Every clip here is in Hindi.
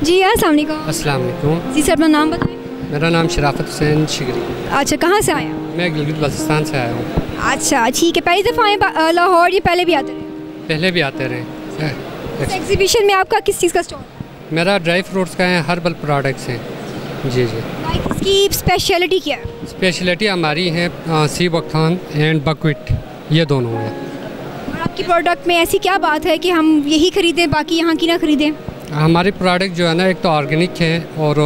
जी अस्सलाम वालेकुम। अस्सलाम वालेकुम। जी सर, अपना नाम बताएं। मेरा नाम शराफत हुसैन शिगरी। अच्छा, कहाँ से आए हैं? मैं गिलगित बल्तिस्तान से आया हूँ। अच्छा ठीक है, पहली दफ़ा आए लाहौर, ये पहले भी आते रहे? पहले भी आते रहे। इस एग्जीबिशन में आपका किस चीज़ का स्टॉल? मेरा ड्राई फ्रूट्स का है, हर्बल प्रोडक्ट्स हैं। जी जी। लाइक इसकी स्पेशलिटी क्या है? स्पेशलिटी हमारी है सी बकथान एंड बकविट, ये दोनों हैं। और आपकी प्रोडक्ट में ऐसी क्या बात है कि हम यही खरीदें बाकी यहाँ की ना खरीदें? हमारी प्रोडक्ट जो है ना, एक तो ऑर्गेनिक है और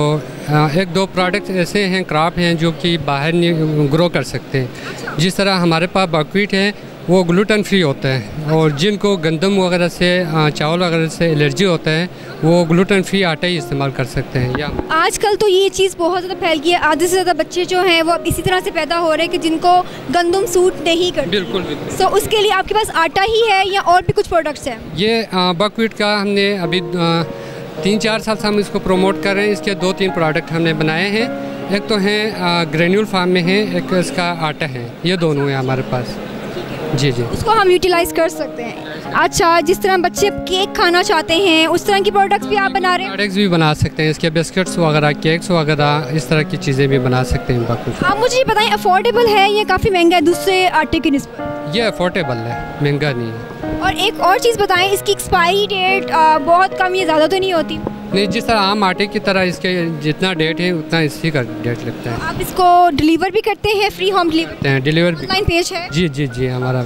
एक दो प्रोडक्ट ऐसे हैं क्रॉप हैं जो कि बाहर नहीं ग्रो कर सकते हैं। जिस तरह हमारे पास बकवीट है वो ग्लूटेन फ्री होता है, और जिनको गंदम वगैरह से चावल वगैरह से एलर्जी होता है वो ग्लूटेन फ्री आटा ही इस्तेमाल कर सकते हैं। या आजकल तो ये चीज़ बहुत ज़्यादा फैल गई है, आधे से ज़्यादा बच्चे जो हैं वो इसी तरह से पैदा हो रहे हैं कि जिनको गंदम सूट नहीं करते। बिल्कुल बिल्कुल। तो उसके लिए आपके पास आटा ही है या और भी कुछ प्रोडक्ट्स हैं? ये बकवीट का हमने अभी 3-4 साल से हम इसको प्रमोट कर रहे हैं। इसके 2-3 प्रोडक्ट हमने बनाए हैं। एक तो हैं ग्रेन्यूल फार्म में है, एक इसका आटा है, ये दोनों हैं हमारे पास। जी जी, उसको हम यूटिलाइज़ कर सकते हैं। अच्छा, जिस तरह बच्चे केक खाना चाहते हैं उस तरह की प्रोडक्ट्स भी आप बना रहे हैं? प्रोडक्ट्स भी बना सकते हैं, इसके बिस्किट्स वगैरह, केक्स वगैरह, इस तरह की चीज़ें भी बना सकते हैं बकवीट। आप मुझे बताएं, अफोर्डेबल है या काफ़ी महंगा है दूसरे आटे की निस्बत? ये अफोर्डेबल है, महंगा नहीं है। और एक और चीज़ बताएं, इसकी एक्सपायरी डेट बहुत कम या ज़्यादा तो नहीं होती? नहीं, जिस तरह आम आटे की तरह इसके जितना डेट है उतना इसी का डेट लगता है। आप इसको डिलीवर भी करते हैं, फ्री होम डिलीवर भी? ऑनलाइन पेज है? जी जी जी, हमारा।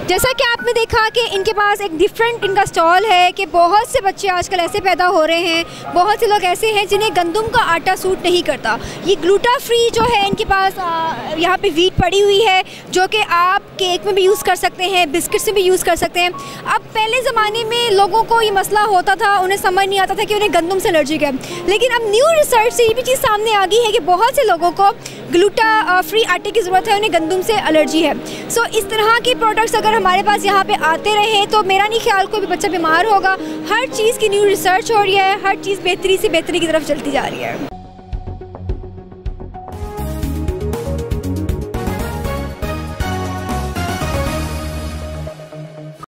जैसा कि आपने देखा कि इनके पास एक डिफरेंट इनका स्टॉल है कि बहुत से बच्चे आजकल ऐसे पैदा हो रहे हैं, बहुत से लोग ऐसे हैं जिन्हें गंदम का आटा सूट नहीं करता। ये ग्लूटा फ्री जो है इनके पास यहाँ पे व्हीट पड़ी हुई है जो कि आप केक में भी यूज़ कर सकते हैं, बिस्किट्स में भी यूज़ कर सकते हैं। अब पहले ज़माने में लोगों को ये मसला होता था, उन्हें समझ नहीं आता था कि उन्हें गंदम से एलर्जी है, लेकिन अब न्यू रिसर्च से ये भी चीज़ सामने आ गई है कि बहुत से लोगों को ग्लूटा फ्री आटे की ज़रूरत है, उन्हें गंदम से एलर्जी है। सो इस तरह के प्रोडक्ट्स अगर हमारे पास यहाँ पे आते रहे तो मेरा नहीं ख्याल कोई भी बच्चा बीमार होगा। हर चीज़ की न्यू रिसर्च हो रही है, हर चीज़ बेहतरी से बेहतरी की तरफ चलती जा रही है।